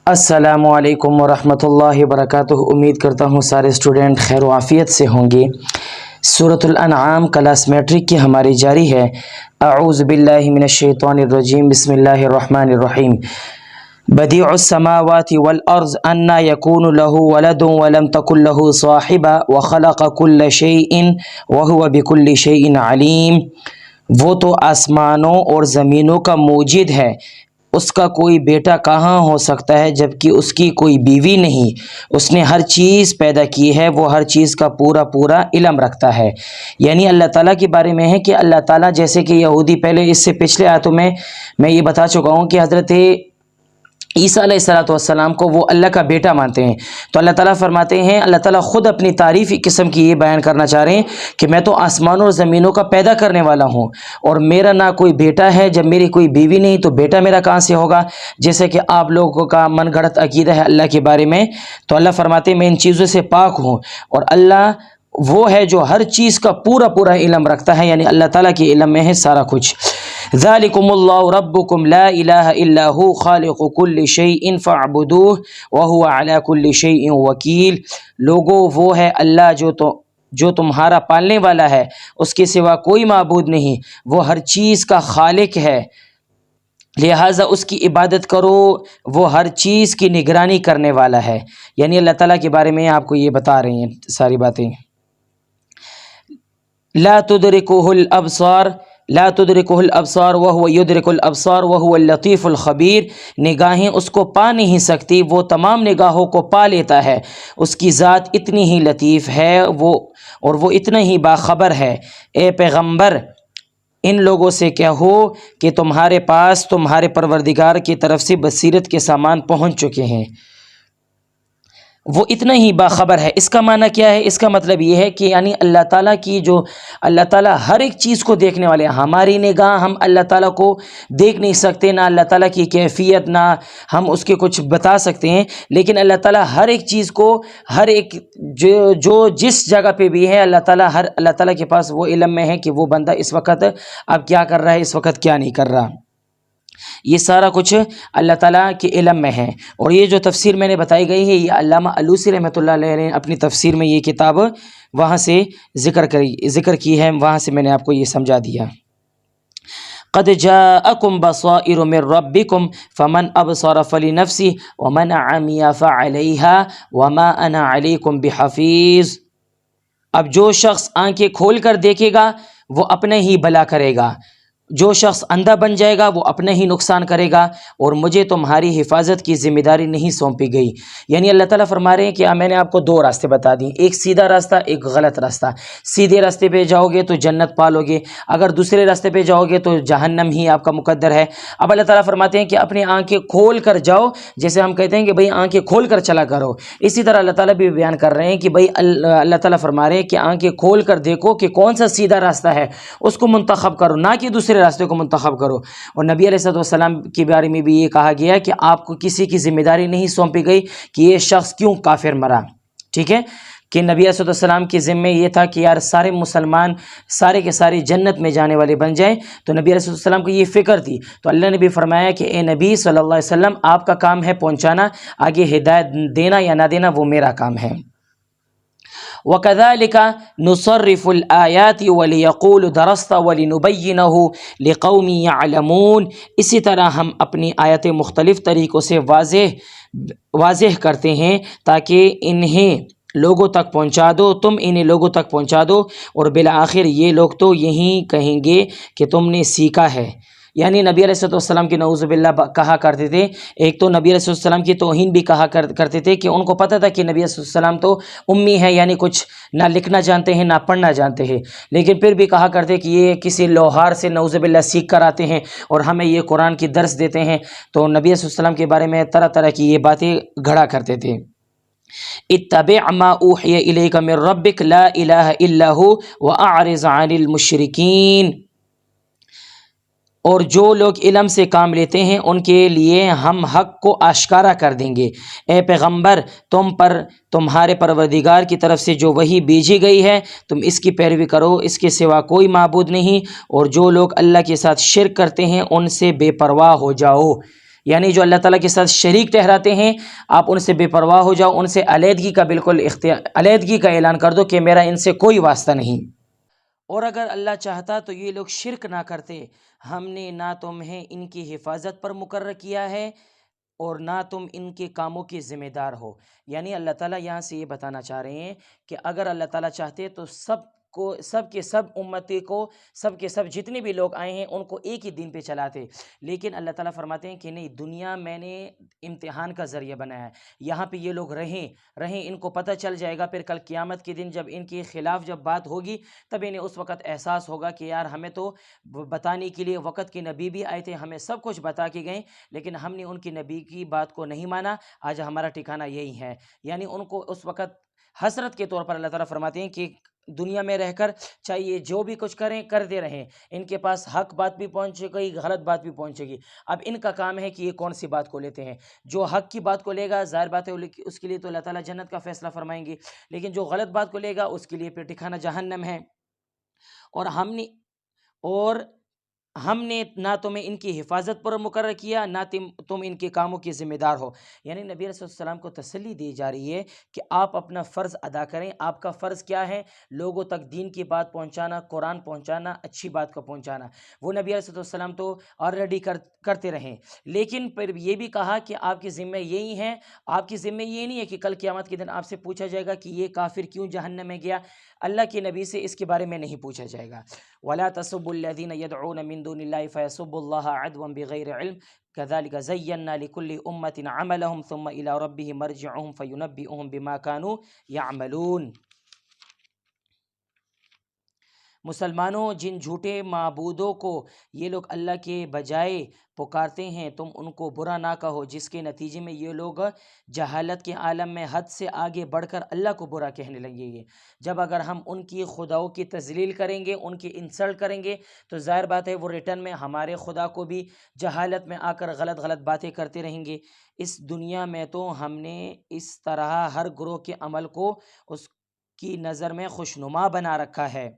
السلام علیکم ورحمۃ اللہ وبرکاتہ۔ امید کرتا ہوں سارے اسٹوڈنٹ خیر و عافیت سے ہوں گے۔ سورۃ الانعام کلاس میٹرک کی ہماری جاری ہے۔ اعوذ باللہ من الشیطان الرجیم، بسم اللہ الرحمن الرحیم۔ بدیع السماوات والارض انا یکون له ولد ولم تکن له صاحبہ وخلق کل شیء وهو بکل شیء علیم۔ وہ تو آسمانوں اور زمینوں کا موجد ہے، اس کا کوئی بیٹا کہاں ہو سکتا ہے جبکہ اس کی کوئی بیوی نہیں۔ اس نے ہر چیز پیدا کی ہے، وہ ہر چیز کا پورا علم رکھتا ہے۔ یعنی اللہ تعالیٰ کے بارے میں ہے کہ اللہ تعالیٰ، جیسے کہ یہودی پہلے اس سے پچھلے آیتوں میں یہ بتا چکا ہوں کہ حضرت عیسیٰ علیہ السلام کو وہ اللہ کا بیٹا مانتے ہیں، تو اللہ تعالیٰ فرماتے ہیں، اللہ تعالیٰ خود اپنی تعریفی قسم کی یہ بیان کرنا چاہ رہے ہیں کہ میں تو آسمانوں اور زمینوں کا پیدا کرنے والا ہوں، اور میرا نہ کوئی بیٹا ہے۔ جب میری کوئی بیوی نہیں تو بیٹا میرا کہاں سے ہوگا؟ جیسے کہ آپ لوگوں کا من گھڑت عقیدہ ہے اللہ کے بارے میں، تو اللہ فرماتے ہیں میں ان چیزوں سے پاک ہوں، اور اللہ وہ ہے جو ہر چیز کا پورا علم رکھتا ہے، یعنی اللہ تعالیٰ کے علم میں ہے سارا کچھ۔ ذالکم اللہ ربکم لا الہ الا ہو خالق کل شیء فاعبدوہ وہو علی کل شیء وکیل۔ لوگو، وہ ہے اللہ جو تمہارا پالنے والا ہے، اس کے سوا کوئی معبود نہیں، وہ ہر چیز کا خالق ہے، لہٰذا اس کی عبادت کرو، وہ ہر چیز کی نگرانی کرنے والا ہے۔ یعنی اللہ تعالیٰ کے بارے میں آپ کو یہ بتا رہے ہیں ساری باتیں۔ لا تدرکہ الابصار وہو یدرک الابصار وہو اللطیف الخبیر۔ نگاہیں اس کو پا نہیں سکتی، وہ تمام نگاہوں کو پا لیتا ہے، اس کی ذات اتنی ہی لطیف ہے اور وہ اتنا ہی باخبر ہے۔ اے پیغمبر، ان لوگوں سے کہو کہ تمہارے پاس تمہارے پروردگار کی طرف سے بصیرت کے سامان پہنچ چکے ہیں، وہ اتنا ہی باخبر ہے۔ اس کا معنی کیا ہے؟ اس کا مطلب یہ ہے کہ یعنی اللہ تعالیٰ کی جو اللہ تعالیٰ ہر ایک چیز کو دیکھنے والے ہیں۔ ہماری نگاہ، ہم اللہ تعالیٰ کو دیکھ نہیں سکتے، نہ اللہ تعالیٰ کی کیفیت، نہ ہم اس کے کچھ بتا سکتے ہیں، لیکن اللہ تعالیٰ ہر ایک چیز کو، ہر ایک جو جس جگہ پہ بھی ہے، اللہ تعالیٰ کے پاس وہ علم میں ہے کہ وہ بندہ اس وقت اب کیا کر رہا ہے، اس وقت کیا نہیں کر رہا۔ یہ سارا کچھ اللہ تعالیٰ کے علم میں ہے۔ اور یہ جو تفسیر میں نے بتائی گئی ہے، یہ علامہ الوسی رحمۃ اللہ علیہ نے اپنی تفسیر میں یہ کتاب وہاں سے ذکر کی ہے، وہاں سے میں نے آپ کو یہ سمجھا دیا۔ قد جاءکم بصائر من ربکم فمن ابصر فلنفسہ ومن عمی فعلیہا وما انا علیکم بحفیظ۔ اب جو شخص آنکھیں کھول کر دیکھے گا وہ اپنے ہی بھلا کرے گا، جو شخص اندھا بن جائے گا وہ اپنے ہی نقصان کرے گا، اور مجھے تمہاری حفاظت کی ذمہ داری نہیں سونپی گئی۔ یعنی اللہ تعالیٰ فرما رہے ہیں کہ میں نے آپ کو دو راستے بتا دیے، ایک سیدھا راستہ، ایک غلط راستہ۔ سیدھے راستے پہ جاؤ گے تو جنت پالو گے، اگر دوسرے راستے پہ جاؤ گے تو جہنم ہی آپ کا مقدر ہے۔ اب اللہ تعالیٰ فرماتے ہیں کہ اپنی آنکھیں کھول کر جاؤ، جیسے ہم کہتے ہیں کہ بھئی آنکھیں کھول کر چلا کرو، اسی طرح اللہ تعالیٰ بھی بیان کر رہے ہیں کہ بھئی اللہ تعالیٰ فرما رہے ہیں کہ آنکھیں کھول کر دیکھو کہ کون سا سیدھا راستہ ہے، اس کو منتخب کرو، نہ کہ دوسرے راستے کو منتخب کرو۔ اور نبی علیہ السلام کے بارے میں بھی یہ کہا گیا کہ آپ کو کسی کی ذمہ داری نہیں سونپی گئی کہ یہ شخص کیوں کافر مرا، ٹھیک ہے، کہ نبی علیہ السلام کے ذمے یہ تھا کہ یار سارے مسلمان سارے کے سارے جنت میں جانے والے بن جائیں، تو نبی علیہ السلام کو یہ فکر تھی، تو اللہ نے بھی فرمایا کہ اے نبی صلی اللہ علیہ وسلم، آپ کا کام ہے پہنچانا، آگے ہدایت دینا یا نہ دینا وہ میرا کام ہے۔ وَكَذَلِكَ نُصَرِّفُ الْآيَاتِ وَلِيَقُولُ دَرَسْتَ وَلِنُبَيِّنَهُ لِقَوْمٍ يَعْلَمُونَ۔ اسی طرح ہم اپنی آیتیں مختلف طریقوں سے واضح کرتے ہیں تاکہ انہیں لوگوں تک پہنچا دو، تم انہیں لوگوں تک پہنچا دو، اور بالآخر یہ لوگ تو یہی کہیں گے کہ تم نے سیکھا ہے۔ یعنی نبی علیہ السلام کی نعوذ باللہ کہا کرتے تھے، ایک تو نبی علیہ السلام کی توہین بھی کہا کرتے تھے کہ ان کو پتہ تھا کہ نبی علیہ السلام تو امی ہے، یعنی کچھ نہ لکھنا جانتے ہیں نہ پڑھنا جانتے ہیں، لیکن پھر بھی کہا کرتے کہ یہ کسی لوہار سے نعوذ باللہ سیکھ کر آتے ہیں اور ہمیں یہ قرآن کی درس دیتے ہیں۔ تو نبی علیہ السلام کے بارے میں طرح کی یہ باتیں گھڑا کرتے تھے۔ اتبع ما اوحی الیک من ربک لا الہ الا ہو واعرض عن المشرکین۔ اور جو لوگ علم سے کام لیتے ہیں ان کے لیے ہم حق کو آشکارا کر دیں گے۔ اے پیغمبر، تم پر تمہارے پروردگار کی طرف سے جو وحی بھیجی گئی ہے تم اس کی پیروی کرو، اس کے سوا کوئی معبود نہیں، اور جو لوگ اللہ کے ساتھ شرک کرتے ہیں ان سے بے پرواہ ہو جاؤ۔ یعنی جو اللہ تعالیٰ کے ساتھ شریک ٹھہراتے ہیں آپ ان سے بے پرواہ ہو جاؤ، ان سے علیحدگی کا بالکل علیحدگی کا اعلان کر دو کہ میرا ان سے کوئی واسطہ نہیں۔ اور اگر اللہ چاہتا تو یہ لوگ شرک نہ کرتے، ہم نے نہ تمہیں ان کی حفاظت پر مقرر کیا ہے اور نہ تم ان کے کاموں کے ذمہ دار ہو۔ یعنی اللہ تعالیٰ یہاں سے یہ بتانا چاہ رہے ہیں کہ اگر اللہ تعالیٰ چاہتے تو سب کے سب امتی کو، سب کے سب جتنے بھی لوگ آئے ہیں ان کو ایک ہی دین پہ چلاتے، لیکن اللہ تعالیٰ فرماتے ہیں کہ نہیں، دنیا میں نے امتحان کا ذریعہ بنایا ہے، یہاں پہ یہ لوگ رہیں ان کو پتہ چل جائے گا، پھر کل قیامت کے دن جب ان کے خلاف جب بات ہوگی تب انہیں اس وقت احساس ہوگا کہ یار ہمیں تو بتانے کے لیے وقت کے نبی بھی آئے تھے، ہمیں سب کچھ بتا کے گئے، لیکن ہم نے ان کی نبی کی بات کو نہیں مانا، آج ہمارا ٹھکانہ یہی ہے۔ یعنی ان کو اس وقت حسرت کے طور پر اللہ تعالیٰ فرماتے ہیں کہ دنیا میں رہ کر چاہے یہ جو بھی کچھ کریں کرتے رہیں، ان کے پاس حق بات بھی پہنچے گی، غلط بات بھی پہنچے گی، اب ان کا کام ہے کہ یہ کون سی بات کو لیتے ہیں۔ جو حق کی بات کو لے گا ظاہر بات ہے اس کے لیے تو اللہ تعالیٰ جنت کا فیصلہ فرمائیں گے، لیکن جو غلط بات کو لے گا اس کے لیے پھر ٹھکانہ جہنم ہے۔ اور ہم نے نہ تمہیں ان کی حفاظت پر مقرر کیا، نہ تم ان کے کاموں کے ذمہ دار ہو۔ یعنی نبی علیہ السلام کو تسلی دی جا رہی ہے کہ آپ اپنا فرض ادا کریں۔ آپ کا فرض کیا ہے؟ لوگوں تک دین کی بات پہنچانا، قرآن پہنچانا، اچھی بات کو پہنچانا۔ وہ نبی علیہ السلام تو آلریڈی کرتے رہیں، لیکن پھر یہ بھی کہا کہ آپ کی ذمہ یہی ہے، آپ کی ذمہ یہ نہیں ہے کہ کل قیامت کے دن آپ سے پوچھا جائے گا کہ یہ کافر کیوں جہنم میں گیا۔ اللہ کے نبی سے اس کے بارے میں نہیں پوچھا جائے گا۔ وَلَا تَسُبُّوا الَّذِينَ يَدْعُونَ مِن دُونِ اللَّهِ فَيَسُبُّوا اللَّهَ عَدْوًا بِغَيْرِ عِلْمٍ كَذَلِكَ زَيَّنَّا لِكُلِّ أُمَّةٍ عَمَلَهُمْ ثُمَّ إِلَى رَبِّهِمْ مَرْجِعُهُمْ فَيُنَبِّئُهُم بِمَا كَانُوا يَعْمَلُونَ۔ مسلمانوں، جن جھوٹے معبودوں کو یہ لوگ اللہ کے بجائے پکارتے ہیں تم ان کو برا نہ کہو، جس کے نتیجے میں یہ لوگ جہالت کے عالم میں حد سے آگے بڑھ کر اللہ کو برا کہنے لگیں گے۔ جب اگر ہم ان کی خداؤں کی تذلیل کریں گے، ان کی انسلٹ کریں گے، تو ظاہر بات ہے وہ ریٹرن میں ہمارے خدا کو بھی جہالت میں آ کر غلط باتیں کرتے رہیں گے۔ اس دنیا میں تو ہم نے اس طرح ہر گروہ کے عمل کو اس کی نظر میں خوشنما بنا رکھا ہے۔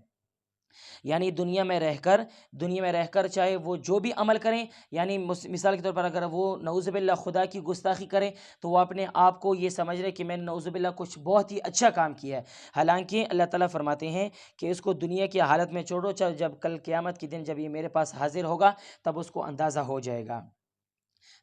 یعنی دنیا میں رہ کر چاہے وہ جو بھی عمل کریں، یعنی مثال کے طور پر اگر وہ نعوذ باللہ خدا کی گستاخی کریں تو وہ اپنے آپ کو یہ سمجھ رہے کہ میں نے نعوذ باللہ کچھ بہت ہی اچھا کام کیا ہے، حالانکہ اللہ تعالیٰ فرماتے ہیں کہ اس کو دنیا کی حالت میں چھوڑو، جب کل قیامت کے دن جب یہ میرے پاس حاضر ہوگا تب اس کو اندازہ ہو جائے گا۔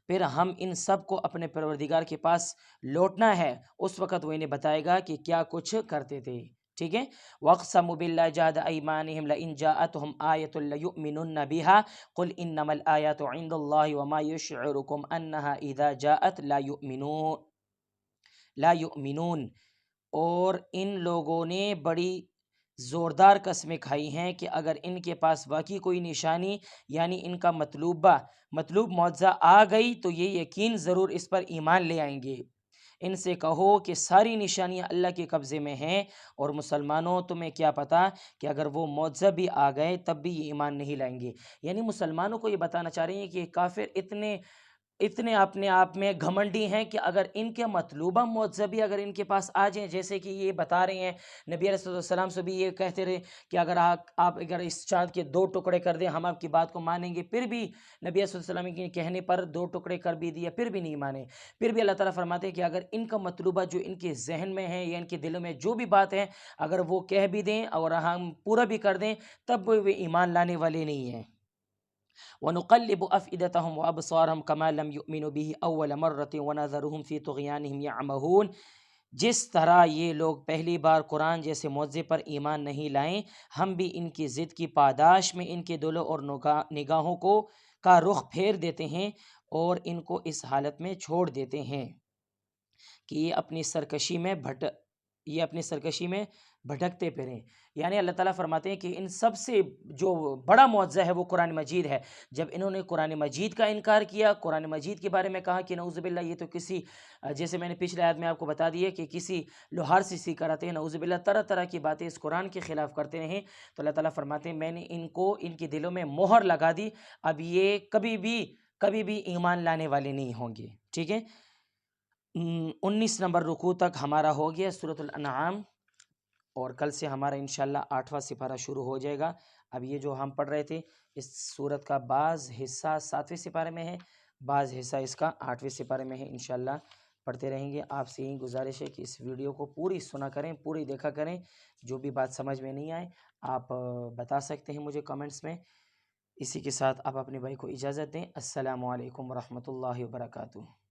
پھر ہم ان سب کو اپنے پروردگار کے پاس لوٹنا ہے، اس وقت وہ انہیں بتائے گا کہ کیا کچھ کرتے تھے۔ ٹھیک ہے، وَاقْسَمُوا بِاللَّهِ جَهْدَ أَيْمَانِهِمْ لَئِنْ جَاءَتْهُمْ آيَةٌ لَيُؤْمِنُنَّ بِهَا قُلْ إِنَّمَا الْآيَاتُ عِندَ اللَّهِ وَمَا يُشْعِرُكُمْ أَنَّهَا إِذَا جَاءَتْ لَا يُؤْمِنُونَ۔ اور ان لوگوں نے بڑی زوردار قسمیں کھائی ہیں کہ اگر ان کے پاس واقعی کوئی نشانی یعنی ان کا مطلوب معجزہ آ گئی تو یہ یقین ضرور اس پر ایمان لے آئیں گے۔ ان سے کہو کہ ساری نشانیاں اللہ کے قبضے میں ہیں، اور مسلمانوں تمہیں کیا پتہ کہ اگر وہ معجزہ بھی آ گئے تب بھی یہ ایمان نہیں لائیں گے۔ یعنی مسلمانوں کو یہ بتانا چاہ رہے ہیں کہ کافر اتنے اپنے آپ میں گھمنڈی ہیں کہ اگر ان کے مطلوبہ معجزہ بھی اگر ان کے پاس آ جائیں، جیسے کہ یہ بتا رہے ہیں نبی علیہ السلام سے بھی یہ کہتے رہے کہ اگر آپ اگر اس چاند کے 2 ٹکڑے کر دیں ہم آپ کی بات کو مانیں گے، پھر بھی نبی علیہ السلام کے کہنے پر 2 ٹکڑے کر بھی دیا پھر بھی نہیں مانے۔ پھر بھی اللہ تعالیٰ فرماتے ہیں کہ اگر ان کا مطلوبہ جو ان کے ذہن میں ہے یا ان کے دلوں میں جو بھی بات ہے اگر وہ کہہ بھی دیں اور ہم پورا بھی کر دیں تب وہ ایمان لانے والے نہیں ہیں۔ وَنُقَلِّبُ أَفْئِدَتَهُمْ وَأَبْصَارَهُمْ كَمَا لَمْ يُؤْمِنُوا بِهِ أَوَّلَ مَرَّةٍ وَنَذَرُهُمْ فِي طُغْيَانِهِمْ يَعْمَهُونَ۔ جس طرح یہ لوگ پہلی بار قرآن جیسے معجزے پر ایمان نہیں لائیں، ہم بھی ان کی ضد کی پاداش میں ان کے دلوں اور نگاہوں کا رخ پھیر دیتے ہیں اور ان کو اس حالت میں چھوڑ دیتے ہیں کہ یہ اپنی سرکشی میں بھٹکتے پھریں۔ یعنی اللہ تعالیٰ فرماتے ہیں کہ ان سب سے جو بڑا معجزہ ہے وہ قرآن مجید ہے۔ جب انہوں نے قرآن مجید کا انکار کیا، قرآن مجید کے بارے میں کہا کہ نعوذ باللہ یہ تو کسی، جیسے میں نے پچھلے آیت میں آپ کو بتا دی ہے کہ کسی لوہار سے سیکھ کراتے ہیں، نعوذ باللہ طرح کی باتیں اس قرآن کے خلاف کرتے رہیں، تو اللہ تعالیٰ فرماتے ہیں میں نے ان کے دلوں میں مہر لگا دی، اب یہ کبھی بھی ایمان لانے والے نہیں ہوں گے۔ ٹھیک ہے، 19 نمبر رکوع تک ہمارا ہو گیا سورۃ الانعام، اور کل سے ہمارا انشاءاللہ 8واں سپارہ شروع ہو جائے گا۔ اب یہ جو ہم پڑھ رہے تھے اس سورت کا بعض حصہ 7ویں سپارے میں ہے، بعض حصہ اس کا 8ویں سپارے میں ہے، انشاءاللہ پڑھتے رہیں گے۔ آپ سے یہی گزارش ہے کہ اس ویڈیو کو پوری سنا کریں، پوری دیکھا کریں۔ جو بھی بات سمجھ میں نہیں آئے آپ بتا سکتے ہیں مجھے کمنٹس میں۔ اسی کے ساتھ آپ اپنے بھائی کو اجازت دیں۔ السلام علیکم ورحمۃ اللہ وبرکاتہ۔